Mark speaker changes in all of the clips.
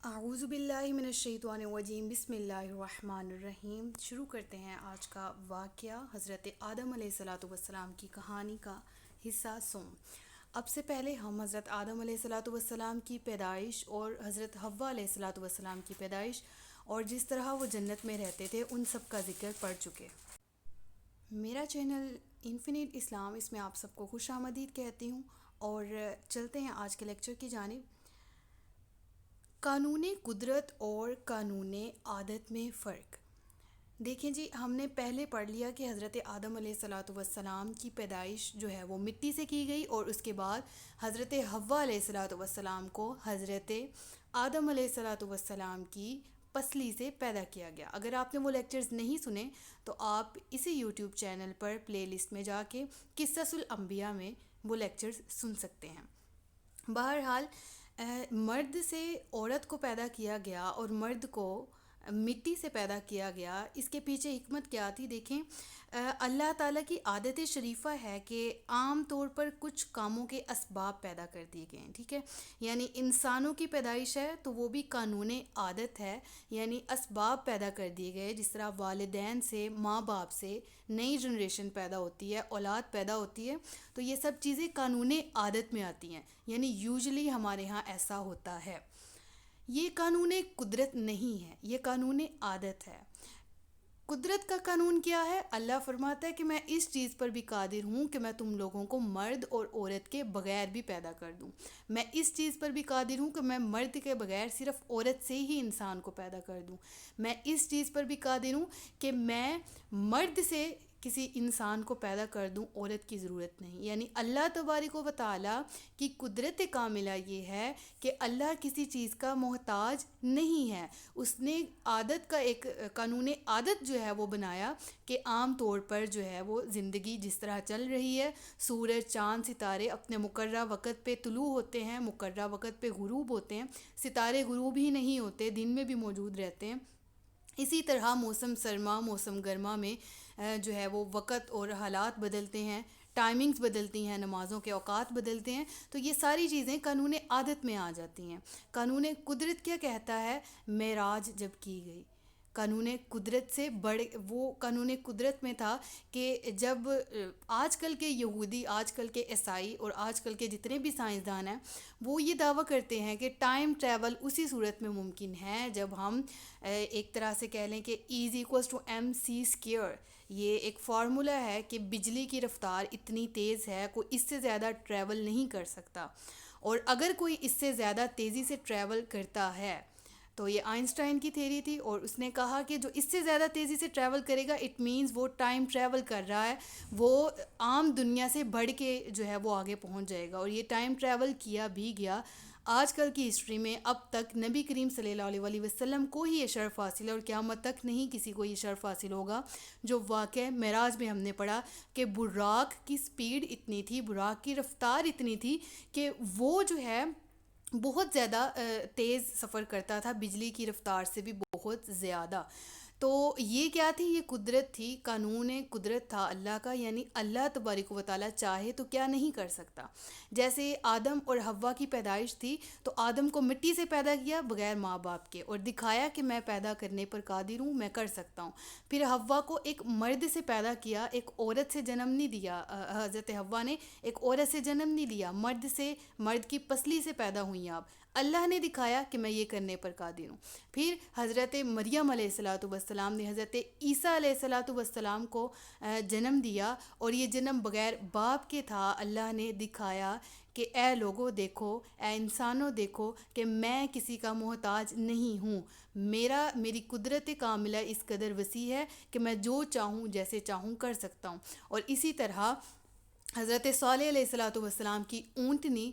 Speaker 1: اعوذ باللہ من الشیطان الرجیم، بسم اللہ الرحمن الرحیم۔ شروع کرتے ہیں آج کا واقعہ حضرت آدم علیہ السلام کی کہانی کا حصہ سوم۔ اب سے پہلے ہم حضرت آدم علیہ السلام کی پیدائش اور حضرت حوا علیہ السلام کی پیدائش اور جس طرح وہ جنت میں رہتے تھے ان سب کا ذکر پڑھ چکے۔ میرا چینل انفینٹ اسلام، اس میں آپ سب کو خوش آمدید کہتی ہوں اور چلتے ہیں آج کے لیکچر کی جانب۔ قانون قدرت اور قانون عادت میں فرق۔ دیکھیں جی، ہم نے پہلے پڑھ لیا کہ حضرت آدم علیہ السلام کی پیدائش جو ہے وہ مٹی سے کی گئی اور اس کے بعد حضرت حوا علیہ السلام کو حضرت آدم علیہ السلام کی پسلی سے پیدا کیا گیا۔ اگر آپ نے وہ لیکچرز نہیں سنے تو آپ اسی یوٹیوب چینل پر پلے لسٹ میں جا کے قصص الانبیاء میں وہ لیکچرز سن سکتے ہیں۔ بہرحال مرد سے عورت کو پیدا کیا گیا اور مرد کو مٹی سے پیدا کیا گیا۔ اس کے پیچھے حکمت کیا تھی؟ دیکھیں، اللہ تعالیٰ کی عادت شریفہ ہے کہ عام طور پر کچھ کاموں کے اسباب پیدا کر دیے گئے ہیں، ٹھیک ہے؟ یعنی انسانوں کی پیدائش ہے تو وہ بھی قانون عادت ہے، یعنی اسباب پیدا کر دیے گئے۔ جس طرح والدین سے، ماں باپ سے نئی جنریشن پیدا ہوتی ہے، اولاد پیدا ہوتی ہے، تو یہ سب چیزیں قانون عادت میں آتی ہیں، یعنی یوزلی ہمارے ہاں ایسا ہوتا ہے۔ یہ قانون قدرت نہیں ہے، یہ قانون عادت ہے۔ قدرت کا قانون کیا ہے؟ اللہ فرماتا ہے کہ میں اس چیز پر بھی قادر ہوں کہ میں تم لوگوں کو مرد اور عورت کے بغیر بھی پیدا کر دوں۔ میں اس چیز پر بھی قادر ہوں کہ میں مرد کے بغیر صرف عورت سے ہی انسان کو پیدا کر دوں۔ میں اس چیز پر بھی قادر ہوں کہ میں مرد سے کسی انسان کو پیدا کر دوں، عورت کی ضرورت نہیں۔ یعنی اللہ تبارک و تعالیٰ کی قدرت کاملہ یہ ہے کہ اللہ کسی چیز کا محتاج نہیں ہے۔ اس نے عادت کا ایک قانون عادت جو ہے وہ بنایا کہ عام طور پر جو ہے وہ زندگی جس طرح چل رہی ہے، سورج، چاند، ستارے اپنے مقررہ وقت پہ طلوع ہوتے ہیں، مقررہ وقت پہ غروب ہوتے ہیں، ستارے غروب ہی نہیں ہوتے، دن میں بھی موجود رہتے ہیں۔ اسی طرح موسم سرما، موسم گرما میں جو ہے وہ وقت اور حالات بدلتے ہیں، ٹائمنگز بدلتی ہیں، نمازوں کے اوقات بدلتے ہیں، تو یہ ساری چیزیں قانون عادت میں آ جاتی ہیں۔ قانون قدرت کیا کہتا ہے؟ معراج جب کی گئی، قانون قدرت سے بڑے، وہ قانون قدرت میں تھا کہ جب آج کل کے یہودی، آج کل کے عیسائی اور آج کل کے جتنے بھی سائنسدان ہیں وہ یہ دعویٰ کرتے ہیں کہ ٹائم ٹریول اسی صورت میں ممکن ہے جب ہم ایک طرح سے کہہ لیں کہ E=mc²۔ یہ ایک فارمولہ ہے کہ بجلی کی رفتار اتنی تیز ہے، کوئی اس سے زیادہ ٹریول نہیں کر سکتا، اور اگر کوئی اس سے زیادہ تیزی سے ٹریول کرتا ہے تو یہ آئنسٹائن کی تھیوری تھی، اور اس نے کہا کہ جو اس سے زیادہ تیزی سے ٹریول کرے گا اٹ مینز وہ ٹائم ٹریول کر رہا ہے، وہ عام دنیا سے بڑھ کے جو ہے وہ آگے پہنچ جائے گا، اور یہ ٹائم ٹریول کیا بھی گیا۔ آج کل کی ہسٹری میں اب تک نبی کریم صلی اللہ علیہ وسلم کو ہی یہ شرف حاصل ہے، اور قیامت تک نہیں کسی کو یہ شرف حاصل ہوگا۔ جو واقعہ معراج میں ہم نے پڑھا کہ براق کی سپیڈ اتنی تھی، براق کی رفتار اتنی تھی کہ وہ جو ہے بہت زیادہ تیز سفر کرتا تھا، بجلی کی رفتار سے بھی بہت زیادہ۔ تو یہ کیا تھی؟ یہ قدرت تھی، قانون قدرت تھا اللہ کا، یعنی اللہ تبارک و تعالیٰ چاہے تو کیا نہیں کر سکتا۔ جیسے آدم اور حوا کی پیدائش تھی تو آدم کو مٹی سے پیدا کیا بغیر ماں باپ کے، اور دکھایا کہ میں پیدا کرنے پر قادر ہوں، میں کر سکتا ہوں۔ پھر حوا کو ایک مرد سے پیدا کیا، ایک عورت سے جنم نہیں دیا، حضرت حوا نے ایک عورت سے جنم نہیں لیا، مرد سے، مرد کی پسلی سے پیدا ہوئی آپ۔ اللہ نے دکھایا کہ میں یہ کرنے پر قادر ہوں۔ پھر حضرت مریم علیہ السلام نے حضرت عیسیٰ علیہ السلام کو جنم دیا، اور یہ جنم بغیر باپ کے تھا۔ اللہ نے دکھایا کہ اے لوگوں دیکھو، اے انسانوں دیکھو کہ میں کسی کا محتاج نہیں ہوں، میری قدرت کاملہ اس قدر وسیع ہے کہ میں جو چاہوں جیسے چاہوں کر سکتا ہوں۔ اور اسی طرح حضرت صالح علیہ السلام کی اونٹنی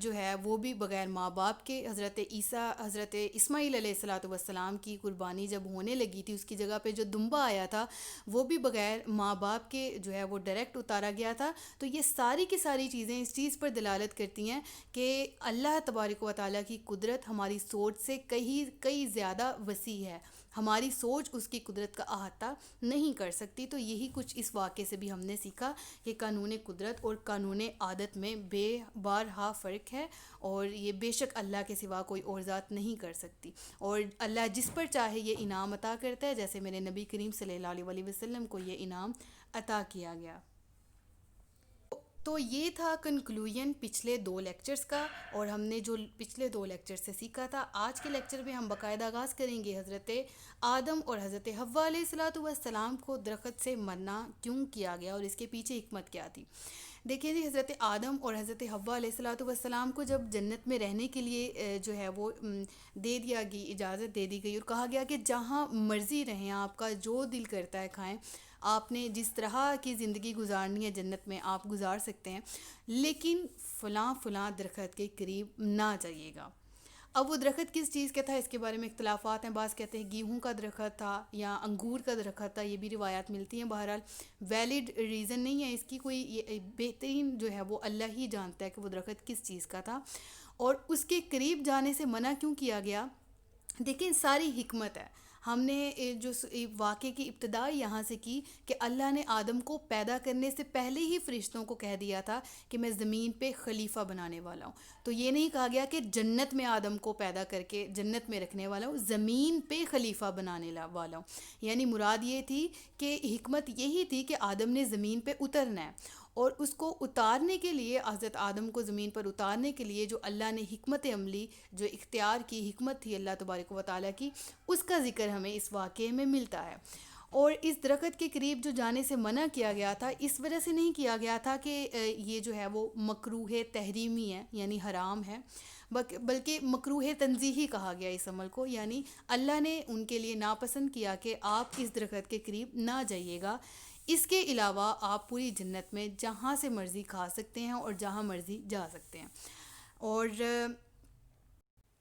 Speaker 1: جو ہے وہ بھی بغیر ماں باپ کے، حضرت اسماعیل علیہ السلام کی قربانی جب ہونے لگی تھی، اس کی جگہ پہ جو دمبا آیا تھا وہ بھی بغیر ماں باپ کے جو ہے وہ ڈائریکٹ اتارا گیا تھا۔ تو یہ ساری کی ساری چیزیں اس چیز پر دلالت کرتی ہیں کہ اللہ تبارک و تعالیٰ کی قدرت ہماری سوچ سے کئی زیادہ وسیع ہے، ہماری سوچ اس کی قدرت کا احاطہ نہیں کر سکتی۔ تو یہی کچھ اس واقعے سے بھی ہم نے سیکھا کہ قانون قدرت اور قانون عادت میں بے بارہا فرق ہے، اور یہ بے شک اللہ کے سوا کوئی اور ذات نہیں کر سکتی، اور اللہ جس پر چاہے یہ انعام عطا کرتا ہے، جیسے میرے نبی کریم صلی اللہ علیہ وسلم کو یہ انعام عطا کیا گیا۔ تو یہ تھا کنکلوژن پچھلے 2 لیکچرز کا، اور ہم نے جو پچھلے 2 لیکچر سے سیکھا تھا، آج کے لیکچر میں ہم باقاعدہ آغاز کریں گے حضرت آدم اور حضرت حوا علیہ السلام کو درخت سے منع کیوں کیا گیا اور اس کے پیچھے حکمت کیا تھی۔ دیکھیں جی، حضرت آدم اور حضرت حوا علیہ السلام کو جب جنت میں رہنے کے لیے جو ہے وہ دے دیا گئی، اجازت دے دی گئی اور کہا گیا کہ جہاں مرضی رہیں، آپ کا جو دل کرتا ہے کھائیں، آپ نے جس طرح کی زندگی گزارنی ہے جنت میں آپ گزار سکتے ہیں، لیکن فلاں فلاں درخت کے قریب نہ جائیے گا۔ اب وہ درخت کس چیز کا تھا، اس کے بارے میں اختلافات ہیں، بعض کہتے ہیں گیہوں کا درخت تھا یا انگور کا درخت تھا، یہ بھی روایات ملتی ہیں۔ بہرحال ویلڈ ریزن نہیں ہے اس کی کوئی، یہ بہترین جو ہے وہ اللہ ہی جانتا ہے کہ وہ درخت کس چیز کا تھا اور اس کے قریب جانے سے منع کیوں کیا گیا۔ دیکھیں ساری حکمت ہے، ہم نے جو واقعے کی ابتدا یہاں سے کی کہ اللہ نے آدم کو پیدا کرنے سے پہلے ہی فرشتوں کو کہہ دیا تھا کہ میں زمین پہ خلیفہ بنانے والا ہوں۔ تو یہ نہیں کہا گیا کہ جنت میں آدم کو پیدا کر کے جنت میں رکھنے والا ہوں، زمین پہ خلیفہ بنانے والا ہوں، یعنی مراد یہ تھی کہ حکمت یہی تھی کہ آدم نے زمین پہ اترنا ہے، اور اس کو اتارنے کے لیے، حضرت آدم کو زمین پر اتارنے کے لیے جو اللہ نے حکمت عملی جو اختیار کی حکمت تھی اللہ تبارک و تعالیٰ کی، اس کا ذکر ہمیں اس واقعے میں ملتا ہے۔ اور اس درخت کے قریب جو جانے سے منع کیا گیا تھا، اس وجہ سے نہیں کیا گیا تھا کہ یہ جو ہے وہ مکروہ تحریمی ہے یعنی حرام ہے، بلکہ مکروہ تنزیہی کہا گیا اس عمل کو، یعنی اللہ نے ان کے لیے ناپسند کیا کہ آپ اس درخت کے قریب نہ جائیے گا، اس کے علاوہ آپ پوری جنت میں جہاں سے مرضی کھا سکتے ہیں اور جہاں مرضی جا سکتے ہیں۔ اور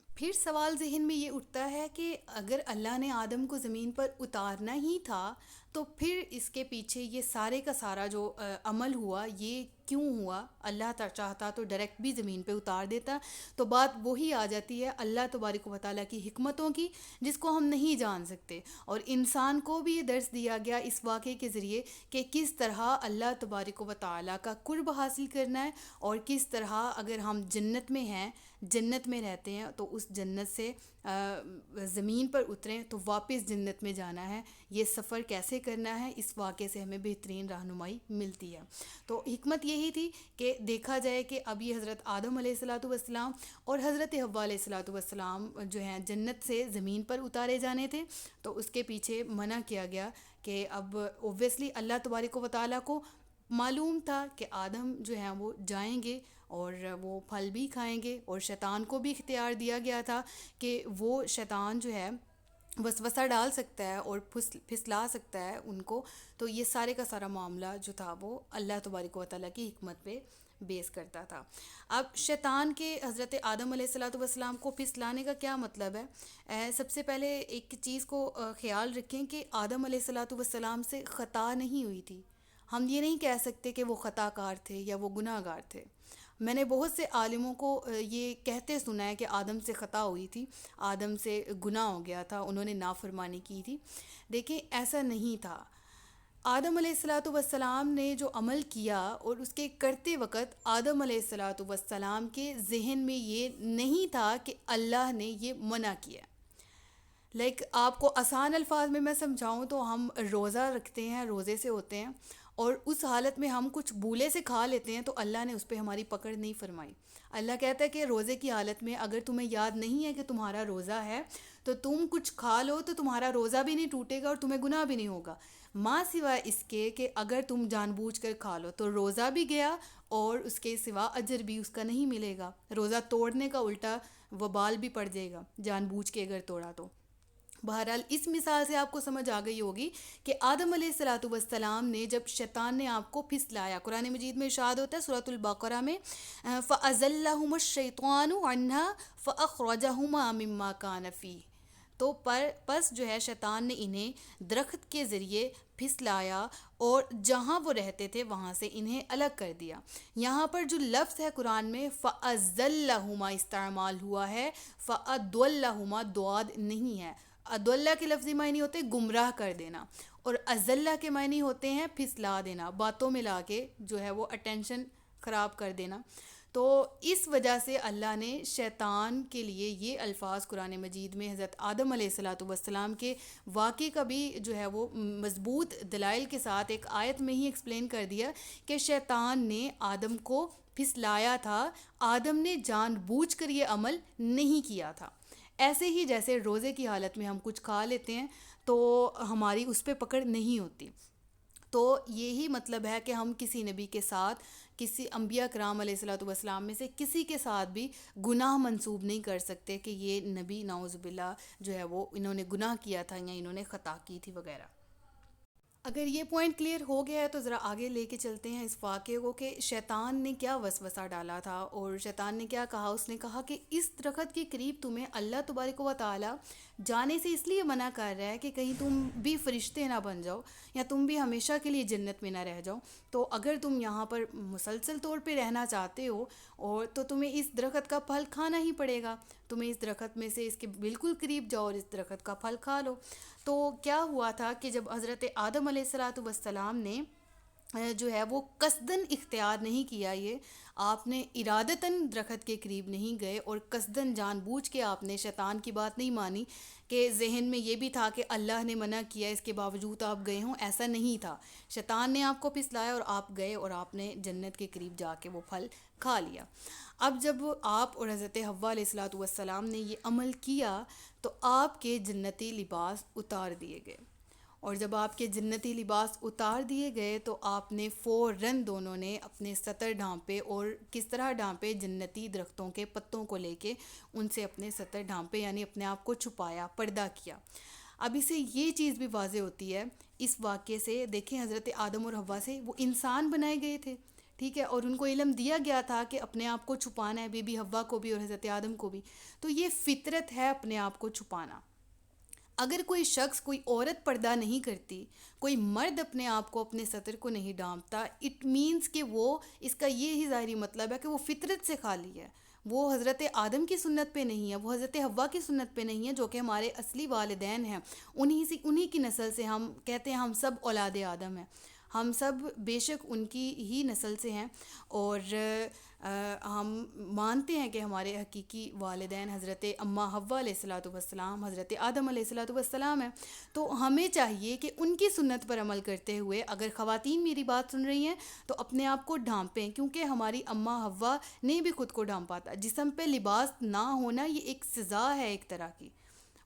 Speaker 1: پھر سوال ذہن میں یہ اٹھتا ہے کہ اگر اللہ نے آدم کو زمین پر اتارنا ہی تھا تو پھر اس کے پیچھے یہ سارے کا سارا جو عمل ہوا یہ کیوں ہوا؟ اللہ چاہتا تو ڈائریکٹ بھی زمین پہ اتار دیتا۔ تو بات وہی آ جاتی ہے اللہ تبارک و تعالیٰ کی حکمتوں کی، جس کو ہم نہیں جان سکتے، اور انسان کو بھی یہ درس دیا گیا اس واقعے کے ذریعے کہ کس طرح اللہ تبارک و تعالیٰ کا قرب حاصل کرنا ہے، اور کس طرح اگر ہم جنت میں ہیں، جنت میں رہتے ہیں، تو اس جنت سے زمین پر اتریں تو واپس جنت میں جانا ہے، یہ سفر کیسے کرنا ہے، اس واقعے سے ہمیں بہترین رہنمائی ملتی ہے۔ تو حکمت یہی تھی کہ دیکھا جائے کہ اب یہ حضرت آدم علیہ السلام اور حضرت حوا علیہ السلام جو ہیں جنت سے زمین پر اتارے جانے تھے، تو اس کے پیچھے منع کیا گیا کہ اب اوبویسلی اللہ تبارک و تعالیٰ کو معلوم تھا کہ آدم جو ہیں وہ جائیں گے اور وہ پھل بھی کھائیں گے، اور شیطان کو بھی اختیار دیا گیا تھا کہ وہ شیطان جو ہے وسوسہ ڈال سکتا ہے اور پھسلا سکتا ہے ان کو۔ تو یہ سارے کا سارا معاملہ جو تھا وہ اللہ تبارک و تعالیٰ کی حکمت پہ بیس کرتا تھا۔ اب شیطان کے حضرت آدم علیہ السلام کو پھسلانے کا کیا مطلب ہے؟ سب سے پہلے ایک چیز کو خیال رکھیں کہ آدم علیہ السلام سے خطا نہیں ہوئی تھی، ہم یہ نہیں کہہ سکتے کہ وہ خطا کار تھے یا وہ گناہ گار تھے۔ میں نے بہت سے عالموں کو یہ کہتے سنا ہے کہ آدم سے خطا ہوئی تھی، آدم سے گناہ ہو گیا تھا، انہوں نے نافرمانی کی تھی۔ دیکھیں ایسا نہیں تھا، آدم علیہ السلام نے جو عمل کیا اور اس کے کرتے وقت آدم علیہ السلام کے ذہن میں یہ نہیں تھا کہ اللہ نے یہ منع کیا۔ آپ کو آسان الفاظ میں سمجھاؤں تو ہم روزہ رکھتے ہیں، روزے سے ہوتے ہیں، اور اس حالت میں ہم کچھ بھولے سے کھا لیتے ہیں تو اللہ نے اس پہ ہماری پکڑ نہیں فرمائی۔ اللہ کہتا ہے کہ روزے کی حالت میں اگر تمہیں یاد نہیں ہے کہ تمہارا روزہ ہے تو تم کچھ کھا لو تو تمہارا روزہ بھی نہیں ٹوٹے گا اور تمہیں گناہ بھی نہیں ہوگا، ماں سوائے اس کے کہ اگر تم جان بوجھ کر کھا لو تو روزہ بھی گیا اور اس کے سوا اجر بھی اس کا نہیں ملے گا، روزہ توڑنے کا الٹا وبال بھی پڑ جائے گا جان بوجھ کے اگر توڑا تو۔ بہرحال اس مثال سے آپ کو سمجھ آ گئی ہوگی کہ آدم علیہ السلام نے جب شیطان نے آپ کو پھسلایا، قرآن مجید میں ارشاد ہوتا ہے سورۃ البقرہ میں فَأَزَلَّهُمَ الشَّيْطَانُ عَنْهَا فَأَخْرَجَهُمَا مِمَّا كَانَ فِيهِ، تو پس جو ہے شیطان نے انہیں درخت کے ذریعے پھسلایا اور جہاں وہ رہتے تھے وہاں سے انہیں الگ کر دیا۔ یہاں پر جو لفظ ہے قرآن میں فَأَزَلَّهُمَا استعمال ہوا ہے، فَأَضَلَّهُمَا ضاد نہیں ہے۔ اضلّہ کے لفظی معنی ہوتے ہیں گمراہ کر دینا، اور اضلّہ کے معنی ہوتے ہیں پھسلا دینا، باتوں میں لا کے جو ہے وہ اٹینشن خراب کر دینا۔ تو اس وجہ سے اللہ نے شیطان کے لیے یہ الفاظ قرآن مجید میں حضرت آدم علیہ الصلاۃ والسلام کے واقعے کا بھی جو ہے وہ مضبوط دلائل کے ساتھ ایک آیت میں ہی ایکسپلین کر دیا کہ شیطان نے آدم کو پھسلایا تھا، آدم نے جان بوجھ کر یہ عمل نہیں کیا تھا۔ ایسے ہی جیسے روزے کی حالت میں ہم کچھ کھا لیتے ہیں تو ہماری اس پہ پکڑ نہیں ہوتی، تو یہی مطلب ہے کہ ہم کسی نبی کے ساتھ، کسی انبیاء کرام علیہ الصلوۃ والسلام میں سے کسی کے ساتھ بھی گناہ منسوب نہیں کر سکتے کہ یہ نبی نعوذ باللہ جو ہے وہ انہوں نے گناہ کیا تھا یا انہوں نے خطا کی تھی وغیرہ۔ اگر یہ پوائنٹ کلیئر ہو گیا ہے تو ذرا آگے لے کے چلتے ہیں اس واقعے کو کہ شیطان نے کیا وسوسہ ڈالا تھا اور شیطان نے کیا کہا۔ اس نے کہا کہ اس درخت کے قریب تمہیں اللہ تبارک و تعالی جانے سے اس لیے منع کر رہا ہے کہ کہیں تم بھی فرشتے نہ بن جاؤ یا تم بھی ہمیشہ کے لیے جنت میں نہ رہ جاؤ۔ تو اگر تم یہاں پر مسلسل طور پہ رہنا چاہتے ہو اور تو تمہیں اس درخت کا پھل کھانا ہی پڑے گا، تمہیں اس درخت میں سے اس کے بالکل قریب جاؤ اور اس درخت کا پھل کھا لو۔ تو کیا ہوا تھا کہ جب حضرت آدم علیہ الصلاۃ والسلام نے جو ہے وہ قصدن اختیار نہیں کیا، یہ آپ نے ارادتاً درخت کے قریب نہیں گئے اور قصدن جان بوجھ کے آپ نے شیطان کی بات نہیں مانی کہ ذہن میں یہ بھی تھا کہ اللہ نے منع کیا اس کے باوجود آپ گئے ہوں، ایسا نہیں تھا۔ شیطان نے آپ کو پھسلایا اور آپ گئے اور آپ نے جنت کے قریب جا کے وہ پھل کھا لیا۔ اب جب آپ اور حضرت حوا علیہ الصلاۃ والسلام نے یہ عمل کیا تو آپ کے جنتی لباس اتار دیے گئے، اور جب آپ کے جنتی لباس اتار دیے گئے تو آپ نے فوراً دونوں نے اپنے سطر ڈھانپے، اور کس طرح ڈھانپے؟ جنتی درختوں کے پتوں کو لے کے ان سے اپنے سطر ڈھانپے، یعنی اپنے آپ کو چھپایا، پردہ کیا۔ اب اسے یہ چیز بھی واضح ہوتی ہے اس واقعے سے، دیکھیں حضرت آدم اور حوا سے وہ انسان بنائے گئے تھے، ٹھیک ہے، اور ان کو علم دیا گیا تھا کہ اپنے آپ کو چھپانا ہے، بی بی حوا کو بھی اور حضرت آدم کو بھی، تو یہ فطرت ہے اپنے آپ کو چھپانا۔ اگر کوئی شخص، کوئی عورت پردہ نہیں کرتی، کوئی مرد اپنے آپ کو، اپنے سطر کو نہیں ڈھانپتا، اٹ مینس کہ وہ، اس کا یہی ظاہری مطلب ہے کہ وہ فطرت سے خالی ہے، وہ حضرت آدم کی سنت پہ نہیں ہے، وہ حضرت حوا کی سنت پہ نہیں ہے جو کہ ہمارے اصلی والدین ہیں، انہی کی نسل سے ہم کہتے ہیں ہم سب اولاد آدم ہیں، ہم سب بے شک ان کی ہی نسل سے ہیں، اور ہم مانتے ہیں کہ ہمارے حقیقی والدین حضرت اماں حوا علیہ الصلاۃ والسلام، حضرت آدم علیہ الصلاۃ والسلام ہیں۔ تو ہمیں چاہیے کہ ان کی سنت پر عمل کرتے ہوئے، اگر خواتین میری بات سن رہی ہیں تو اپنے آپ کو ڈھانپیں، کیونکہ ہماری اماں حوا نے بھی خود کو ڈھانپا تھا۔ جسم پہ لباس نہ ہونا یہ ایک سزا ہے ایک طرح کی،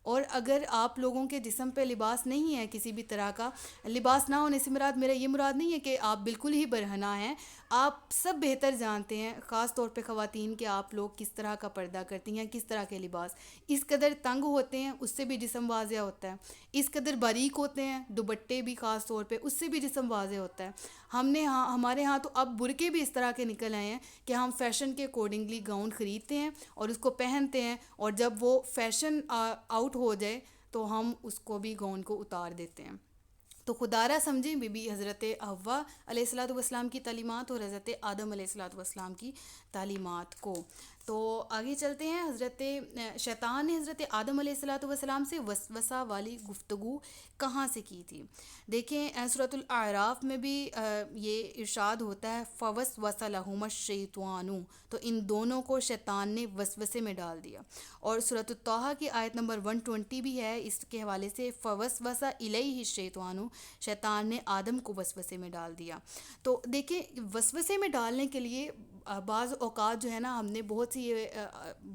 Speaker 1: اور اگر آپ لوگوں کے جسم پہ لباس نہیں ہے کسی بھی طرح کا، لباس نہ ہونے سے مراد، میرا یہ مراد نہیں ہے کہ آپ بالکل ہی برہنہ ہیں، آپ سب بہتر جانتے ہیں، خاص طور پہ خواتین، کہ آپ لوگ کس طرح کا پردہ کرتی ہیں، کس طرح کے لباس، اس قدر تنگ ہوتے ہیں اس سے بھی جسم واضح ہوتا ہے، اس قدر باریک ہوتے ہیں دوپٹے بھی خاص طور پہ، اس سے بھی جسم واضح ہوتا ہے۔ ہمارے ہاں تو اب برقعے بھی اس طرح کے نکل آئے ہیں کہ ہم فیشن کے اکارڈنگلی گاؤن خریدتے ہیں اور اس کو پہنتے ہیں، اور جب وہ فیشن آؤٹ ہو جائے تو ہم اس کو بھی گاؤن کو اتار دیتے ہیں۔ تو خدا را سمجھیں بی بی حضرت حوا علیہ الصلاۃ والسلام کی تعلیمات اور حضرت آدم علیہ الصلاۃ والسلام کی تعلیمات کو۔ تو آگے چلتے ہیں، شیطان نے حضرت آدم علیہ الصلاۃ والسلام سے وسوسہ والی گفتگو کہاں سے کی تھی؟ دیکھیں سورۃ الاعراف میں بھی یہ ارشاد ہوتا ہے فَوَسْوَسَ لَهُمَا الشَّيْطَانُ، تو ان دونوں کو شیطان نے وسوسے میں ڈال دیا، اور سورۃ الطٰہٰ کی آیت نمبر 120 بھی ہے اس کے حوالے سے فَوَسْوَسَ إِلَيْهِ الشَّيْطَانُ، شیطان نے آدم کو وسوسے میں ڈال دیا۔ تو دیکھیں وسوسے میں ڈالنے کے لیے بعض اوقات جو ہے نا، ہم نے بہت سی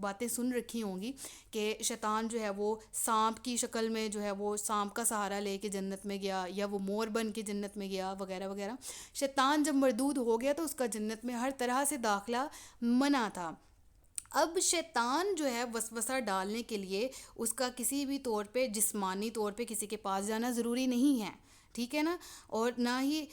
Speaker 1: باتیں سن رکھی ہوں گی کہ شیطان جو ہے وہ سانپ کی شکل میں جو ہے وہ سانپ کا سہارا لے کے جنت میں گیا، یا وہ مور بن کے جنت میں گیا وغیرہ وغیرہ۔ شیطان جب مردود ہو گیا تو اس کا جنت میں ہر طرح سے داخلہ منع تھا۔ اب شیطان جو ہے وسوسہ ڈالنے کے لیے اس کا کسی بھی طور پہ، جسمانی طور پہ کسی کے پاس جانا ضروری نہیں ہے، ٹھیک ہے نا، اور نہ ہی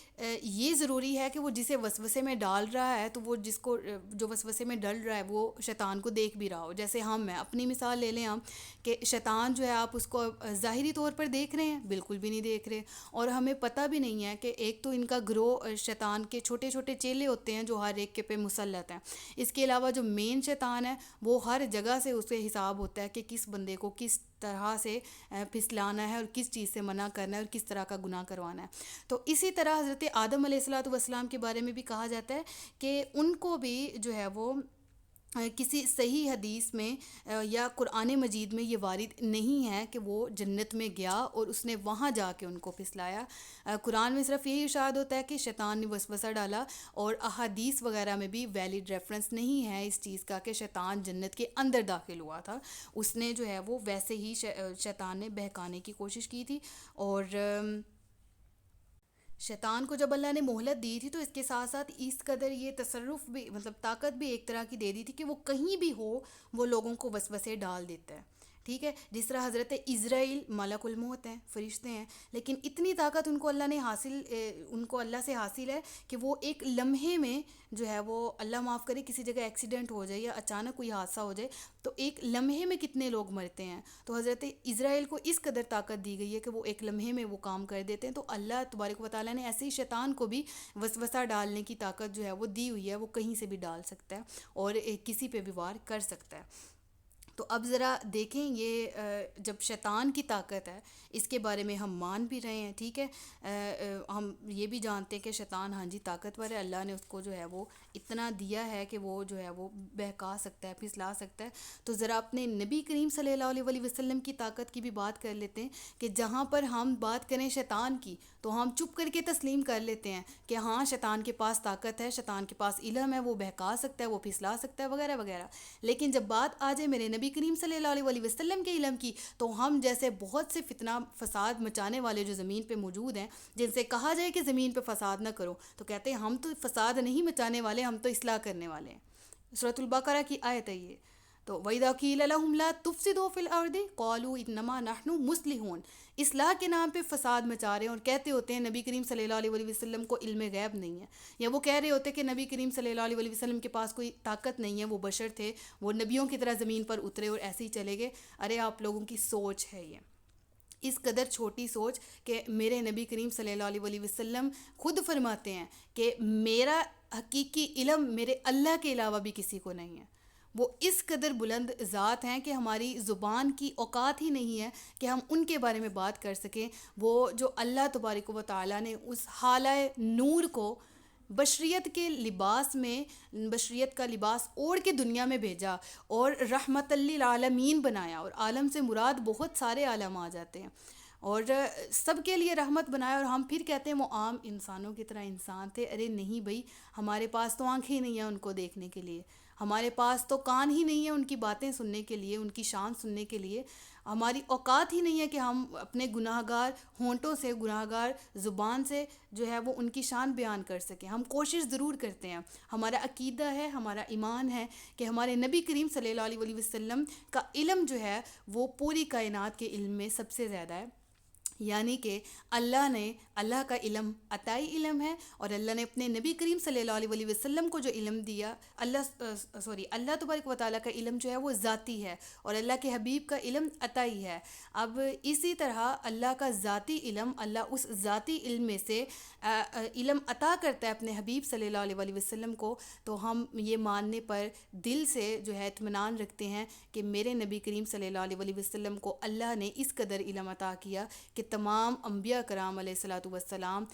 Speaker 1: یہ ضروری ہے کہ وہ جسے وسوسے میں ڈال رہا ہے تو وہ جس کو جو وسوسے میں ڈل رہا ہے وہ شیطان کو دیکھ بھی رہا ہو۔ جیسے ہم ہیں، اپنی مثال لے لیں ہم، کہ شیطان جو ہے آپ اس کو ظاہری طور پر دیکھ رہے ہیں؟ بالکل بھی نہیں دیکھ رہے، اور ہمیں پتہ بھی نہیں ہے کہ ایک تو ان کا گروہ شیطان کے چھوٹے چھوٹے چیلے ہوتے ہیں جو ہر ایک کے پہ مسلط ہیں، اس کے علاوہ جو مین شیطان ہے وہ ہر جگہ سے اسے حساب ہوتا ہے کہ کس بندے کو کس طرح سے پھسلانا ہے اور کس چیز سے منع کرنا ہے اور کس طرح کا گناہ کروانا ہے. تو اسی طرح حضرت آدم علیہ الصلوۃ والسلام کے بارے میں بھی کہا جاتا ہے کہ ان کو بھی جو ہے وہ کسی صحیح حدیث میں یا قرآن مجید میں یہ وارد نہیں ہے کہ وہ جنت میں گیا اور اس نے وہاں جا کے ان کو پھسلایا. قرآن میں صرف یہی ارشاد ہوتا ہے کہ شیطان نے وسوسہ ڈالا، اور احادیث وغیرہ میں بھی ویلڈ ریفرنس نہیں ہے اس چیز کا کہ شیطان جنت کے اندر داخل ہوا تھا. اس نے جو ہے وہ ویسے ہی شیطان نے بہکانے کی کوشش کی تھی. اور شیطان کو جب اللہ نے مہلت دی تھی تو اس کے ساتھ ساتھ اس قدر یہ تصرف بھی، مطلب طاقت بھی ایک طرح کی دے دی تھی کہ وہ کہیں بھی ہو وہ لوگوں کو وسوسے ڈال دیتا ہے. ٹھیک ہے، جس طرح حضرت اسرائیل ملک الموت ہیں، فرشتے ہیں، لیکن اتنی طاقت ان کو اللہ نے ان کو اللہ سے حاصل ہے کہ وہ ایک لمحے میں جو ہے وہ، اللہ معاف کرے، کسی جگہ ایکسیڈنٹ ہو جائے یا اچانک کوئی حادثہ ہو جائے تو ایک لمحے میں کتنے لوگ مرتے ہیں. تو حضرت اسرائیل کو اس قدر طاقت دی گئی ہے کہ وہ ایک لمحے میں وہ کام کر دیتے ہیں. تو اللہ تبارک و تعالیٰ نے ایسے ہی شیطان کو بھی وسوسہ ڈالنے کی طاقت جو ہے وہ دی ہوئی ہے، وہ کہیں سے بھی ڈال سکتا ہے اور کسی پہ بھی وار کر سکتا ہے. تو اب ذرا دیکھیں، یہ جب شیطان کی طاقت ہے اس کے بارے میں ہم مان بھی رہے ہیں. ٹھیک ہے، ہم یہ بھی جانتے ہیں کہ شیطان ہاں جی طاقتور ہے، اللہ نے اس کو جو ہے وہ اتنا دیا ہے کہ وہ جو ہے وہ بہکا سکتا ہے، پھسلا سکتا ہے. تو ذرا اپنے نبی کریم صلی اللہ علیہ وسلم کی طاقت کی بھی بات کر لیتے ہیں کہ جہاں پر ہم بات کریں شیطان کی تو ہم چپ کر کے تسلیم کر لیتے ہیں کہ ہاں شیطان کے پاس طاقت ہے، شیطان کے پاس علم ہے، وہ بہکا سکتا ہے، وہ پھسلا سکتا ہے وغیرہ وغیرہ. لیکن جب بات آ جائے میرے نبی کریم صلی اللہ علیہ وسلم کے علم کی تو ہم جیسے بہت سے فتنہ فساد مچانے والے جو زمین پہ موجود ہیں، جن سے کہا جائے کہ زمین پہ فساد نہ کرو تو کہتے ہیں ہم تو فساد نہیں مچانے والے، ہم تو اصلاح کرنے والے ہیں. سورۃ البقرہ کی آیت ہے یہ. تو وَإِذَا قِيلَ لَهُمْ لَا تُفْسِدُوا فِي الْأَرْضِ قَالُوا إِنَّمَا نَحْنُ مُصْلِحُونَ. اصلاح کے نام پہ فساد مچا رہے ہیں اور کہتے ہوتے ہیں نبی کریم صلی اللہ علیہ وسلم کو علم غیب نہیں ہے، یا وہ کہہ رہے ہوتے کہ نبی کریم صلی اللہ علیہ وسلم کے پاس کوئی طاقت نہیں ہے، وہ بشر تھے، وہ نبیوں کی طرح زمین پر اترے اور ایسے ہی چلے گئے. ارے آپ لوگوں کی سوچ ہے یہ، اس قدر چھوٹی سوچ کہ میرے نبی کریم صلی اللہ علیہ وسلم خود فرماتے ہیں کہ میرا حقیقی علم میرے اللہ کے علاوہ بھی کسی کو نہیں ہے. وہ اس قدر بلند ذات ہیں کہ ہماری زبان کی اوقات ہی نہیں ہے کہ ہم ان کے بارے میں بات کر سکیں. وہ جو اللہ تبارک و تعالیٰ نے اس حالہ نور کو بشریت کے لباس میں، بشریت کا لباس اوڑھ کے دنیا میں بھیجا اور رحمت للعالمین بنایا، اور عالم سے مراد بہت سارے عالم آ جاتے ہیں، اور سب کے لیے رحمت بنایا. اور ہم پھر کہتے ہیں وہ عام انسانوں کی طرح انسان تھے. ارے نہیں بھائی، ہمارے پاس تو آنکھیں نہیں ہیں ان کو دیکھنے کے لیے، ہمارے پاس تو کان ہی نہیں ہیں ان کی باتیں سننے کے لیے، ان کی شان سننے کے لیے، ہماری اوقات ہی نہیں ہے کہ ہم اپنے گناہ گار ہونٹوں سے، گناہ گار زبان سے جو ہے وہ ان کی شان بیان کر سکیں. ہم کوشش ضرور کرتے ہیں، ہمارا عقیدہ ہے، ہمارا ایمان ہے کہ ہمارے نبی کریم صلی اللہ علیہ وسلم کا علم جو ہے وہ پوری کائنات کے علم میں سب سے زیادہ ہے. یعنی کہ اللہ کا علم عطائی علم ہے، اور اللہ نے اپنے نبی کریم صلی اللہ علیہ وسلم کو جو علم دیا، اللہ تبارک و تعالیٰ کا علم جو ہے وہ ذاتی ہے، اور اللہ کے حبیب کا علم عطائی ہے. اب اسی طرح اللہ کا ذاتی علم، اللہ اس ذاتی علم میں سے علم عطا کرتا ہے اپنے حبیب صلی اللہ علیہ وسلم کو. تو ہم یہ ماننے پر دل سے جو ہے اطمینان رکھتے ہیں کہ میرے نبی کریم صلی اللہ علیہ وسلم کو اللہ نے اس قدر علم عطا کیا کہ تمام انبیاء کرام علیہ الصلوۃ والسلام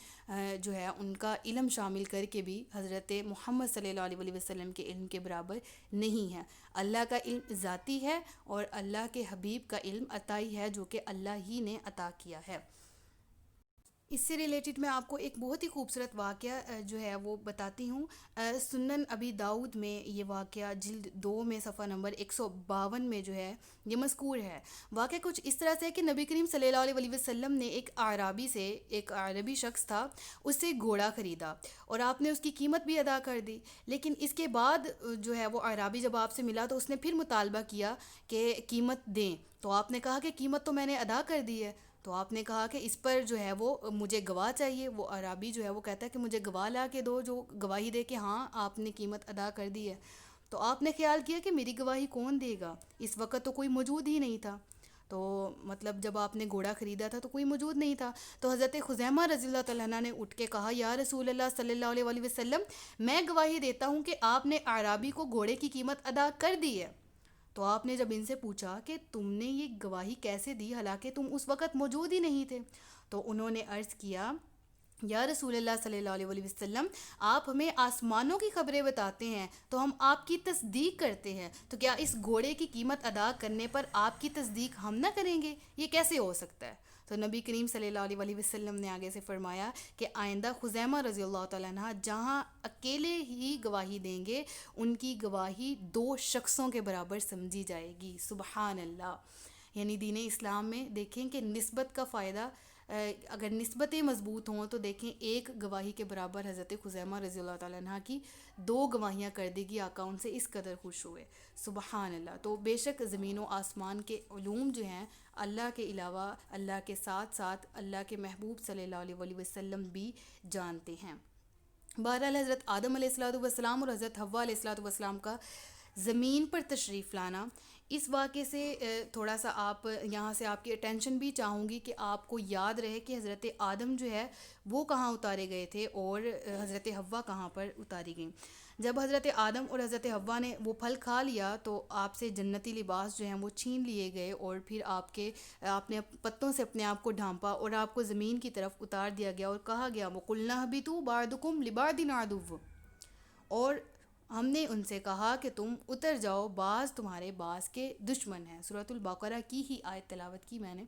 Speaker 1: جو ہے ان کا علم شامل کر کے بھی حضرت محمد صلی اللہ علیہ وسلم کے علم کے برابر نہیں ہے. اللہ کا علم ذاتی ہے اور اللہ کے حبیب کا علم عطائی ہے جو کہ اللہ ہی نے عطا کیا ہے. اس سے ریلیٹڈ میں آپ کو ایک بہت ہی خوبصورت واقعہ جو ہے وہ بتاتی ہوں. سنن ابی داؤد میں یہ واقعہ جلد 2 میں صفحہ نمبر 152 میں جو ہے یہ مذکور ہے. واقعہ کچھ اس طرح سے ہے کہ نبی کریم صلی اللہ علیہ وسلم نے ایک عربی شخص تھا، اس سے گھوڑا خریدا اور آپ نے اس کی قیمت بھی ادا کر دی. لیکن اس کے بعد جو ہے وہ عربی جب آپ سے ملا تو اس نے پھر مطالبہ کیا کہ قیمت دیں. تو آپ نے کہا کہ قیمت تو میں نے ادا کر دی ہے. تو آپ نے کہا کہ اس پر جو ہے وہ مجھے گواہ چاہیے. وہ عربی جو ہے وہ کہتا ہے کہ مجھے گواہ لا کے دو جو گواہی دے کہ ہاں آپ نے قیمت ادا کر دی ہے. تو آپ نے خیال کیا کہ میری گواہی کون دے گا، اس وقت تو کوئی موجود ہی نہیں تھا. تو مطلب جب آپ نے گھوڑا خریدا تھا تو کوئی موجود نہیں تھا. تو حضرت خزیمہ رضی اللہ تعالیٰ عنہ نے اٹھ کے کہا یا رسول اللہ صلی اللہ علیہ وسلم، میں گواہی دیتا ہوں کہ آپ نے عربی کو گھوڑے کی قیمت ادا کر دی ہے. تو آپ نے جب ان سے پوچھا کہ تم نے یہ گواہی کیسے دی حالانکہ تم اس وقت موجود ہی نہیں تھے، تو انہوں نے عرض کیا یا رسول اللہ صلی اللہ علیہ وسلم، آپ ہمیں آسمانوں کی خبریں بتاتے ہیں تو ہم آپ کی تصدیق کرتے ہیں، تو کیا اس گھوڑے کی قیمت ادا کرنے پر آپ کی تصدیق ہم نہ کریں گے؟ یہ کیسے ہو سکتا ہے؟ تو نبی کریم صلی اللہ علیہ وسلم نے آگے سے فرمایا کہ آئندہ خزیمہ رضی اللہ تعالیٰ عنہ جہاں اکیلے ہی گواہی دیں گے، ان کی گواہی 2 شخصوں کے برابر سمجھی جائے گی۔ سبحان اللہ! یعنی دین اسلام میں دیکھیں کہ نسبت کا فائدہ، اگر نسبتیں مضبوط ہوں تو دیکھیں ایک گواہی کے برابر حضرت خزیمہ رضی اللہ تعالیٰ عنہ کی 2 گواہیاں کر دے گی، آقا ان سے اس قدر خوش ہوئے۔ سبحان اللہ! تو بے شک زمین و آسمان کے علوم جو ہیں اللہ کے علاوہ، اللہ کے ساتھ ساتھ اللہ کے محبوب صلی اللہ علیہ وسلم بھی جانتے ہیں۔ بہرحال حضرت آدم علیہ السلام اور حضرت حوا علیہ السلام کا زمین پر تشریف لانا، اس واقعے سے تھوڑا سا آپ یہاں سے آپ کی اٹینشن بھی چاہوں گی کہ آپ کو یاد رہے کہ حضرت آدم جو ہے وہ کہاں اتارے گئے تھے اور حضرت حوا کہاں پر اتاری گئیں۔ جب حضرت آدم اور حضرت حوا نے وہ پھل کھا لیا تو آپ سے جنتی لباس جو ہیں وہ چھین لیے گئے، اور پھر آپ نے پتوں سے اپنے آپ کو ڈھانپا اور آپ کو زمین کی طرف اتار دیا گیا اور کہا گیا وَقُلْنَا اهْبِطُوا بَعْضُكُمْ لِبَعْضٍ عَدُوٌّ، اور ہم نے ان سے کہا کہ تم اتر جاؤ، بعض تمہارے بعض کے دشمن ہیں۔ سورۃ البقرہ کی ہی آیت تلاوت کی میں نے۔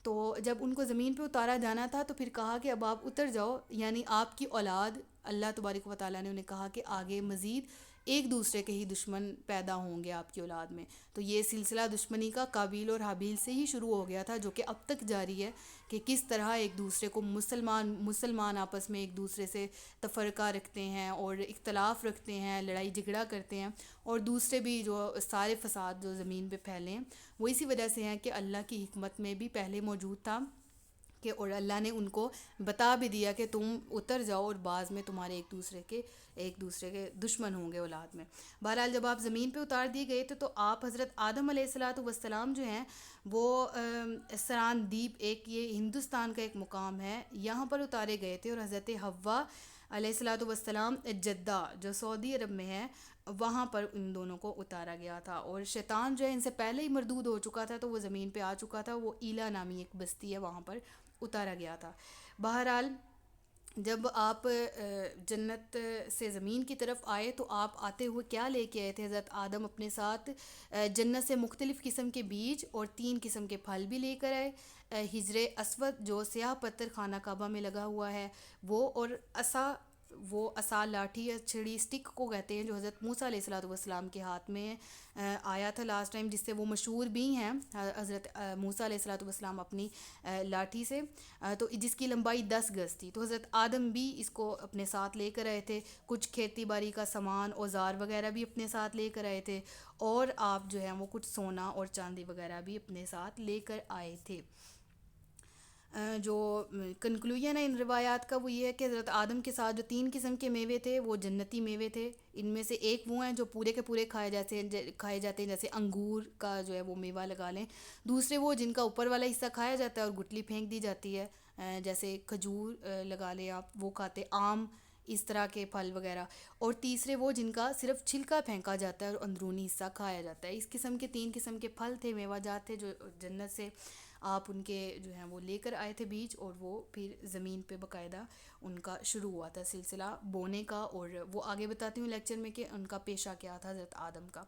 Speaker 1: تو جب ان کو زمین پہ اتارا جانا تھا تو پھر کہا کہ اب آپ اتر جاؤ، یعنی آپ کی اولاد، اللہ تبارک و تعالیٰ نے انہیں کہا کہ آگے مزید ایک دوسرے کے ہی دشمن پیدا ہوں گے آپ کی اولاد میں۔ تو یہ سلسلہ دشمنی کا قابیل اور حابیل سے ہی شروع ہو گیا تھا، جو کہ اب تک جاری ہے، کہ کس طرح ایک دوسرے کو مسلمان آپس میں ایک دوسرے سے تفرقہ رکھتے ہیں اور اختلاف رکھتے ہیں، لڑائی جھگڑا کرتے ہیں، اور دوسرے بھی جو سارے فساد جو زمین پہ پھیلے ہیں وہ اسی وجہ سے ہیں کہ اللہ کی حکمت میں بھی پہلے موجود تھا کہ، اور اللہ نے ان کو بتا بھی دیا کہ تم اتر جاؤ اور بعض میں تمہارے ایک دوسرے کے دشمن ہوں گے اولاد میں۔ بہرحال جب آپ زمین پہ اتار دیے گئے تھے تو آپ حضرت آدم علیہ السلام جو ہیں وہ سراندیپ، ایک یہ ہندوستان کا ایک مقام ہے، یہاں پر اتارے گئے تھے، اور حضرت حوا علیہ السلام جدہ جو سعودی عرب میں ہے وہاں پر ان دونوں کو اتارا گیا تھا، اور شیطان جو ہے ان سے پہلے ہی مردود ہو چکا تھا تو وہ زمین پہ آ چکا تھا، وہ ایلا نامی ایک بستی ہے وہاں پر اتارا گیا تھا۔ بہرحال جب آپ جنت سے زمین کی طرف آئے تو آپ آتے ہوئے کیا لے کے آئے تھے؟ حضرت آدم اپنے ساتھ جنت سے مختلف قسم کے بیج اور 3 قسم کے پھل بھی لے کر آئے، حجر اسود جو سیاہ پتھر خانہ کعبہ میں لگا ہوا ہے وہ، اور عصا لاٹھی یا چھڑی اسٹک کو کہتے ہیں جو حضرت موسیٰ علیہ السلام کے ہاتھ میں آیا تھا لاسٹ ٹائم، جس سے وہ مشہور بھی ہیں حضرت موسیٰ علیہ السلام اپنی لاٹھی سے، تو جس کی لمبائی 10 گز تھی، تو حضرت آدم بھی اس کو اپنے ساتھ لے کر آئے تھے، کچھ کھیتی باڑی کا سامان اوزار وغیرہ بھی اپنے ساتھ لے کر آئے تھے، اور آپ جو ہیں وہ کچھ سونا اور چاندی وغیرہ بھی اپنے ساتھ لے کر آئے تھے۔ جو کنکلوژن ہے ان روایات کا وہ یہ ہے کہ حضرت آدم کے ساتھ جو 3 قسم کے میوے تھے وہ جنتی میوے تھے، ان میں سے ایک وہ ہیں جو پورے کے پورے کھائے جاتے ہیں، جیسے انگور کا جو ہے وہ میوہ لگا لیں، دوسرے وہ جن کا اوپر والا حصہ کھایا جاتا ہے اور گٹلی پھینک دی جاتی ہے، جیسے کھجور لگا لیں آپ، وہ کھاتے، آم، اس طرح کے پھل وغیرہ، اور تیسرے وہ جن کا صرف چھلکا پھینکا جاتا ہے اور اندرونی حصہ کھایا جاتا ہے۔ اس قسم کے 3 قسم کے پھل تھے، میوہ جات تھے جو جنت سے آپ ان کے جو ہیں وہ لے کر آئے تھے بیج، اور وہ پھر زمین پہ باقاعدہ ان کا شروع ہوا تھا سلسلہ بونے کا، اور وہ آگے بتاتی ہوں لیکچر میں کہ ان کا پیشہ کیا تھا حضرت آدم کا۔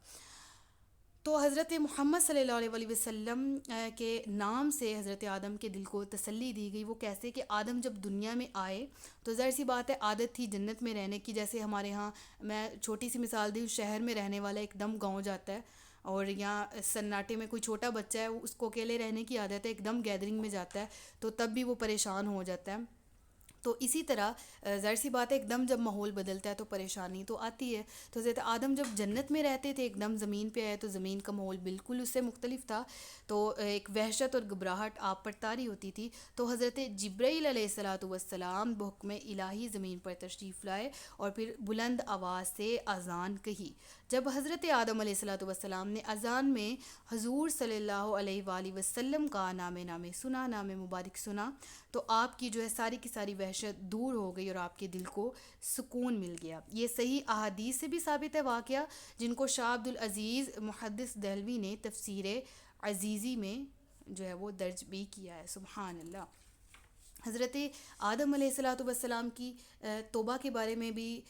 Speaker 1: تو حضرت محمد صلی اللہ علیہ وسلم کے نام سے حضرت آدم کے دل کو تسلی دی گئی۔ وہ کیسے کہ آدم جب دنیا میں آئے تو ظاہر سی بات ہے عادت تھی جنت میں رہنے کی، جیسے ہمارے ہاں، میں چھوٹی سی مثال دی، شہر میں رہنے والا ایک دم گاؤں جاتا ہے، اور یہاں سناٹے میں کوئی چھوٹا بچہ ہے، اس کو اکیلے رہنے کی عادت ہے، ایک دم گیدرنگ میں جاتا ہے تو تب بھی وہ پریشان ہو جاتا ہے۔ تو اسی طرح ظاہر سی بات ہے ایک دم جب ماحول بدلتا ہے تو پریشانی تو آتی ہے۔ تو حضرت آدم جب جنت میں رہتے تھے، ایک دم زمین پہ آئے تو زمین کا ماحول بالکل اس سے مختلف تھا، تو ایک وحشت اور گھبراہٹ آپ پر طاری ہوتی تھی۔ تو حضرت جبرائیل علیہ السلام بحکم الہی زمین پر تشریف لائے اور پھر بلند آواز سے اذان کہی، جب حضرت آدم علیہ الصلوۃ والسلام نے اذان میں حضور صلی اللہ علیہ وآلہ وسلم کا نام سنا، نام مبارک سنا، تو آپ کی جو ہے ساری کی ساری وحشت دور ہو گئی اور آپ کے دل کو سکون مل گیا۔ یہ صحیح احادیث سے بھی ثابت ہے واقعہ، جن کو شاہ عبد العزیز محدث دہلوی نے تفسیر عزیزی میں جو ہے وہ درج بھی کیا ہے۔ سبحان اللہ۔ حضرت آدم علیہ الصلوۃ والسلام کی توبہ کے بارے میں بھی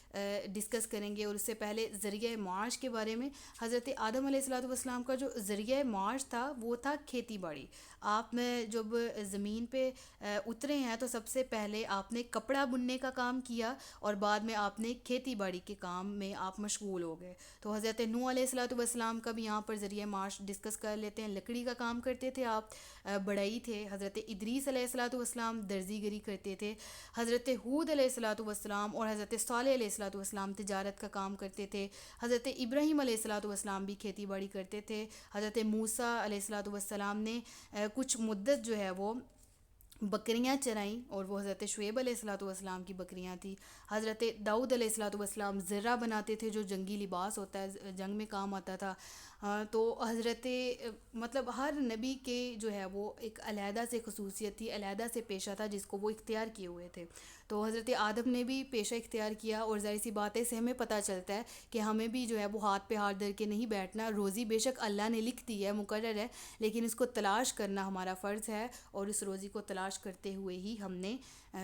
Speaker 1: ڈسکس کریں گے، اور اس سے پہلے ذریعہ معاش کے بارے میں۔ حضرت آدم علیہ الصلوۃ والسلام کا جو ذریعہ معاش تھا وہ تھا کھیتی باڑی۔ آپ نے جب زمین پہ اترے ہیں تو سب سے پہلے آپ نے کپڑا بننے کا کام کیا، اور بعد میں آپ نے کھیتی باڑی کے کام میں آپ مشغول ہو گئے۔ تو حضرت نوح علیہ الصلوۃ والسلام کا بھی یہاں پر ذریعہ معاش ڈسکس کر لیتے ہیں۔ لکڑی کا کام کرتے تھے آپ، بڑھئی تھے۔ حضرت ادریس علیہ الصلوۃ والسلام درزی گری کرتے تھے۔ حضرت ہود علیہ الصلوۃ والسلام اور حضرت صالح علیہ الصلوۃ والسلام تجارت کا کام کرتے تھے۔ حضرت ابراہیم علیہ الصلوۃ والسلام بھی کھیتی باڑی کرتے تھے۔ حضرت موسیٰ علیہ الصلوۃ والسلام نے کچھ مدت جو ہے وہ بکریاں چرائیں، اور وہ حضرت شعیب علیہ الصلوۃ والسلام کی بکریاں تھیں۔ حضرت داؤد علیہ الصلوۃ والسلام زرہ بناتے تھے، جو جنگی لباس ہوتا ہے، جنگ میں کام آتا تھا۔ تو حضرت مطلب ہر نبی کے جو ہے وہ ایک علیحدہ سے خصوصیت تھی، علیحدہ سے پیشہ تھا جس کو وہ اختیار کیے ہوئے تھے۔ تو حضرت آدم نے بھی پیشہ اختیار کیا، اور ظاہر سی بات ہے اس سے ہمیں پتہ چلتا ہے کہ ہمیں بھی جو ہے وہ ہاتھ پہ ہاتھ دھر کے نہیں بیٹھنا۔ روزی بے شک اللہ نے لکھ دی ہے، مقرر ہے، لیکن اس کو تلاش کرنا ہمارا فرض ہے، اور اس روزی کو تلاش کرتے ہوئے ہی ہم نے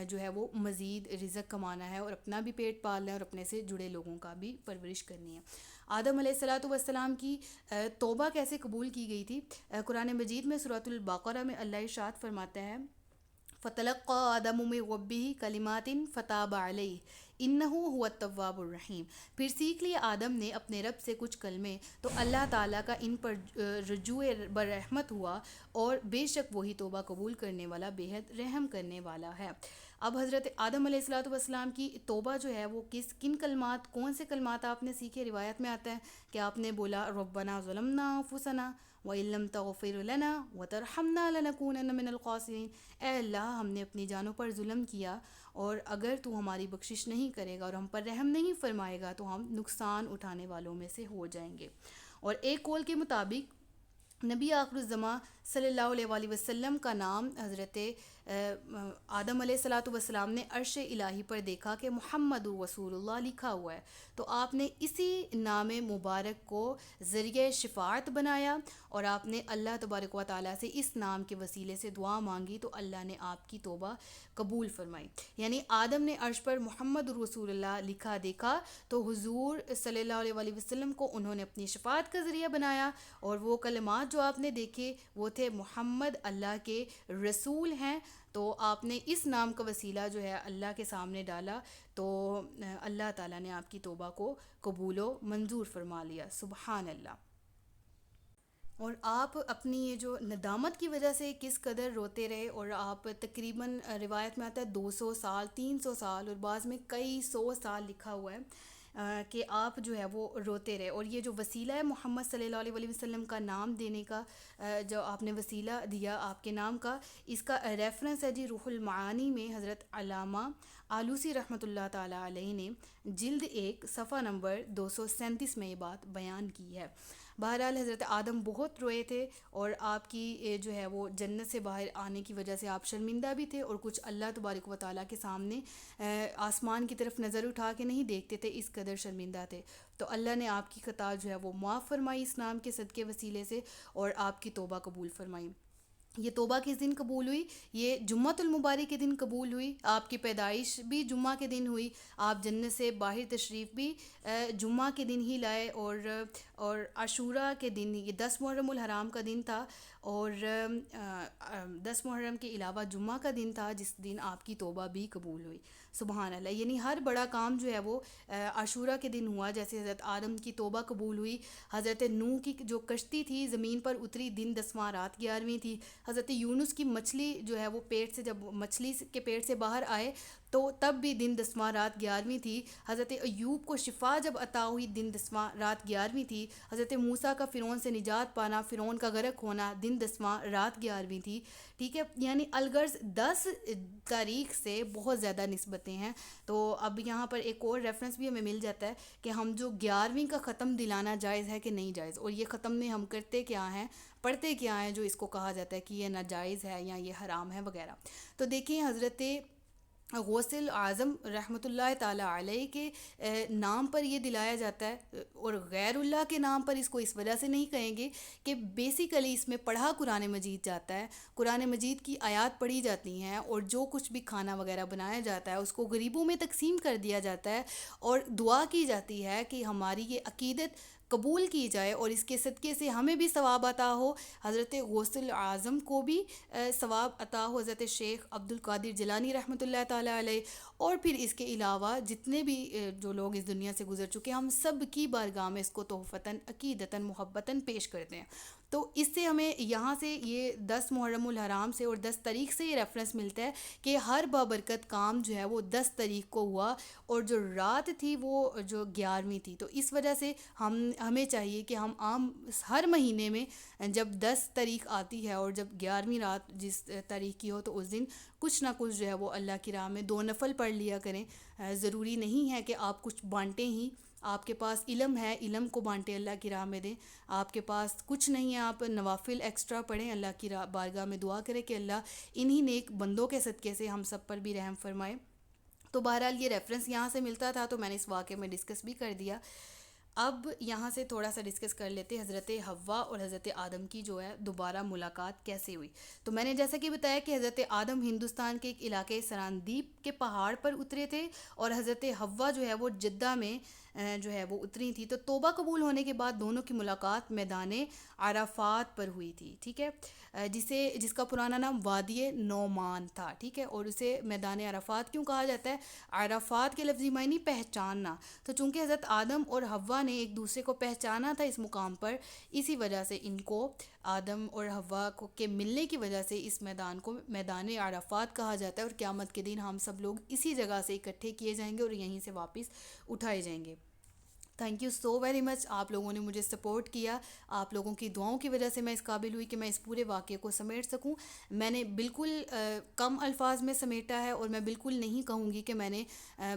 Speaker 1: جو ہے وہ مزید رزق کمانا ہے، اور اپنا بھی پیٹ پالنا ہے، اور اپنے سے جڑے لوگوں کا بھی پرورش کرنی ہے۔ آدم علیہ الصلوۃ والسلام کی توبہ کیسے قبول کی گئی تھی؟ قرآن مجید میں سورۃ البقرہ میں اللہ ارشاد فرماتا ہے، فَتَلَقَّىٰ آدَمُ مِن رَّبِّهِ كَلِمَاتٍ فَتَابَ عَلَيْهِ إِنَّهُ هُوَ التَّوَّابُ الرَّحِيمُ۔ پھر سیکھ لیے آدم نے اپنے رب سے کچھ کلمے، تو اللہ تعالیٰ کا ان پر رجوع برحمت ہوا، اور بے شک وہی توبہ قبول کرنے والا، بے حد رحم کرنے والا ہے۔ اب حضرت آدم علیہ الصلوۃ والسلام کی توبہ جو ہے وہ کن کلمات، کون سے کلمات آپ نے سیکھے؟ روایت میں آتا ہے کہ آپ نے بولا، ربنا ظلمنا انفسنا وَإِن لَّمْ تَغْفِرْ لَنَا وَتَرْحَمْنَا لَنَكُونَنَّ مِنَ الْخَاسِرِينَ۔ اے اللہ، ہم نے اپنی جانوں پر ظلم کیا، اور اگر تو ہماری بخشش نہیں کرے گا اور ہم پر رحم نہیں فرمائے گا تو ہم نقصان اٹھانے والوں میں سے ہو جائیں گے۔ اور ایک قول کے مطابق نبی آخر الزماں صلی اللہ علیہ وآلہ وسلم کا نام حضرت آدم علیہ الصلوۃ والسلام نے عرش الہی پر دیکھا کہ محمد رسول اللہ لکھا ہوا ہے، تو آپ نے اسی نام مبارک کو ذریعہ شفاعت بنایا، اور آپ نے اللہ تبارک و تعالیٰ سے اس نام کے وسیلے سے دعا مانگی، تو اللہ نے آپ کی توبہ قبول فرمائی۔ یعنی آدم نے عرش پر محمد رسول اللہ لکھا دیکھا، تو حضور صلی اللہ علیہ وآلہ وسلم کو انہوں نے اپنی شفاعت کا ذریعہ بنایا، اور وہ کلمات جو آپ نے دیکھے وہ تھے محمد اللہ کے رسول ہیں۔ تو آپ نے اس نام کا وسیلہ جو ہے اللہ کے سامنے ڈالا، تو اللہ تعالیٰ نے آپ کی توبہ کو قبول و منظور فرما لیا۔ سبحان اللہ۔ اور آپ اپنی یہ جو ندامت کی وجہ سے کس قدر روتے رہے، اور آپ تقریباً روایت میں آتا ہے 200 سال، 300 سال، اور بعض میں کئی 100 سال لکھا ہوا ہے کہ آپ جو ہے وہ روتے رہے۔ اور یہ جو وسیلہ ہے محمد صلی اللہ علیہ وآلہ وسلم کا نام دینے کا، جو آپ نے وسیلہ دیا آپ کے نام کا، اس کا ریفرنس ہے جی روح المعانی میں حضرت علامہ آلوسی رحمۃ اللہ تعالیٰ علیہ نے جلد 1 صفحہ نمبر 237 میں یہ بات بیان کی ہے۔ بہرحال حضرت آدم بہت روئے تھے، اور آپ کی جو ہے وہ جنت سے باہر آنے کی وجہ سے آپ شرمندہ بھی تھے، اور کچھ اللہ تبارک و تعالیٰ کے سامنے آسمان کی طرف نظر اٹھا کے نہیں دیکھتے تھے، اس قدر شرمندہ تھے۔ تو اللہ نے آپ کی خطا جو ہے وہ معاف فرمائی اس نام کے صدقے وسیلے سے، اور آپ کی توبہ قبول فرمائی۔ یہ توبہ کس دن قبول ہوئی؟ یہ جمعۃ المبارک کے دن قبول ہوئی۔ آپ کی پیدائش بھی جمعہ کے دن ہوئی، آپ جنت سے باہر تشریف بھی جمعہ کے دن ہی لائے، اور عاشوراء کے دن، یہ 10 محرم الحرام کا دن تھا، اور 10 محرم کے علاوہ جمعہ کا دن تھا جس دن آپ کی توبہ بھی قبول ہوئی۔ سبحان اللہ۔ یعنی ہر بڑا کام جو ہے وہ عاشوراء کے دن ہوا، جیسے حضرت آدم کی توبہ قبول ہوئی، حضرت نوح کی جو کشتی تھی زمین پر اتری، دن 10واں رات 11ویں تھی، حضرت یونس کی مچھلی جو ہے وہ پیٹ سے، جب مچھلی کے پیٹ سے باہر آئے تو تب بھی دن 10واں رات 11ویں تھی. حضرت ایوب کو شفا جب عطا ہوئی دن 10واں رات 11ویں تھی. حضرت موسیٰ کا فرعون سے نجات پانا، فرعون کا غرق ہونا دن 10واں رات 11ویں تھی. ٹھیک ہے، یعنی الغرض 10 تاریخ سے بہت زیادہ نسبتیں ہیں. تو اب یہاں پر ایک اور ریفرنس بھی ہمیں مل جاتا ہے کہ ہم جو 11ویں کا ختم دلانا جائز ہے کہ نہیں جائز، اور یہ ختم میں ہم کرتے کیا ہیں، پڑھتے کیا ہیں جو اس کو کہا جاتا ہے کہ یہ ناجائز ہے یا یہ حرام ہے وغیرہ. تو دیکھیں حضرت غوث اعظم رحمۃ اللہ تعالیٰ علیہ کے نام پر یہ دلایا جاتا ہے، اور غیر اللہ کے نام پر اس کو اس وجہ سے نہیں کہیں گے کہ بیسیکلی اس میں پڑھا قرآن مجید جاتا ہے، قرآن مجید کی آیات پڑھی جاتی ہیں، اور جو کچھ بھی کھانا وغیرہ بنایا جاتا ہے اس کو غریبوں میں تقسیم کر دیا جاتا ہے، اور دعا کی جاتی ہے کہ ہماری یہ عقیدت قبول کی جائے اور اس کے صدقے سے ہمیں بھی ثواب عطا ہو، حضرت غوث اعظم کو بھی ثواب عطا ہو، حضرت شیخ عبد القادر جیلانی رحمۃ اللہ تعالیٰ علیہ، اور پھر اس کے علاوہ جتنے بھی جو لوگ اس دنیا سے گزر چکے ہم سب کی بارگاہ میں اس کو تحفتاً عقیدتاً محبتاً پیش کرتے ہیں. تو اس سے ہمیں یہاں سے یہ 10 محرم الحرام سے اور 10 تاریخ سے یہ ریفرنس ملتا ہے کہ ہر بابرکت کام جو ہے وہ 10 تاریخ کو ہوا، اور جو رات تھی وہ جو 11ویں تھی. تو اس وجہ سے ہمیں چاہیے کہ ہم عام ہر مہینے میں جب 10 تاریخ آتی ہے اور جب 11ویں رات جس تاریخ کی ہو تو اس دن کچھ نہ کچھ جو ہے وہ اللہ کی راہ میں 2 نفل پڑھ لیا کریں. ضروری نہیں ہے کہ آپ کچھ بانٹیں ہی، آپ کے پاس علم ہے علم کو بانٹیں، اللہ کی راہ میں دیں. آپ کے پاس کچھ نہیں ہے، آپ نوافل ایکسٹرا پڑھیں، اللہ کی بارگاہ میں دعا کریں کہ اللہ انہی نیک بندوں کے صدقے سے ہم سب پر بھی رحم فرمائے. تو بہرحال یہ ریفرنس یہاں سے ملتا تھا تو میں نے اس واقعے میں ڈسکس بھی کر دیا. اب یہاں سے تھوڑا سا ڈسکس کر لیتے حضرت حوا اور حضرت آدم کی جو ہے دوبارہ ملاقات کیسے ہوئی. تو میں نے جیسا کہ بتایا کہ حضرت آدم ہندوستان کے ایک علاقے سراندیپ کے پہاڑ پر اترے تھے، اور حضرت حوا جو ہے وہ جدہ میں جو ہے وہ اتری تھی. تو توبہ قبول ہونے کے بعد دونوں کی ملاقات میدان عرفات پر ہوئی تھی. ٹھیک ہے، جس کا پرانا نام وادی نعمان تھا. ٹھیک ہے، اور اسے میدان عرفات کیوں کہا جاتا ہے؟ عرفات کے لفظی معنی پہچاننا. تو چونکہ حضرت آدم اور حوا نے ایک دوسرے کو پہچانا تھا اس مقام پر، اسی وجہ سے ان کو آدم اور حوا کو کے ملنے کی وجہ سے اس میدان کو میدان عرفات کہا جاتا ہے. اور قیامت کے دن ہم سب لوگ اسی جگہ سے اکٹھے کیے جائیں گے اور یہیں سے واپس اٹھائے جائیں گے. Thank you so very much, آپ لوگوں نے مجھے سپورٹ کیا. آپ لوگوں کی دعاؤں کی وجہ سے میں اس قابل ہوئی کہ میں اس پورے واقعے کو سمیٹ سکوں. میں نے بالکل کم الفاظ میں سمیٹا ہے، اور میں بالکل نہیں کہوں گی کہ میں نے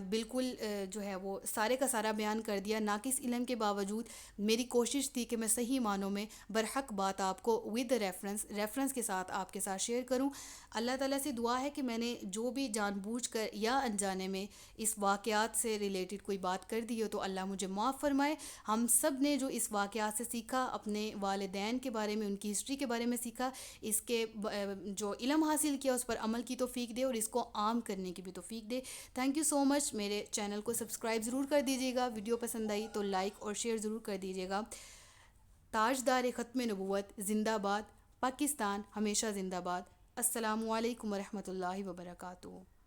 Speaker 1: بالکل جو ہے وہ سارے کا سارا بیان کر دیا. ناقص علم کے باوجود میری کوشش تھی کہ میں صحیح معنوں میں برحق بات آپ کو ود ریفرنس کے ساتھ آپ کے ساتھ شیئر کروں. اللہ تعالیٰ سے دعا ہے کہ میں نے جو بھی جان بوجھ کر یا انجانے میں اس واقعات سے ریلیٹڈ کوئی بات کر دی ہو تو اللہ مجھے معاف فرمائے. ہم سب نے جو اس واقعات سے سیکھا، اپنے والدین کے بارے میں، ان کی ہسٹری کے بارے میں سیکھا، اس کے جو علم حاصل کیا اس پر عمل کی توفیق دے اور اس کو عام کرنے کی بھی توفیق دے. تھینک یو سو مچ. میرے چینل کو سبسکرائب ضرور کر دیجیے گا، ویڈیو پسند آئی تو لائک اور شیئر ضرور کر دیجیے گا. تاجدار ختم نبوت زندہ باد، پاکستان ہمیشہ زندہ باد. السلام علیکم ورحمۃ اللہ وبرکاتہ.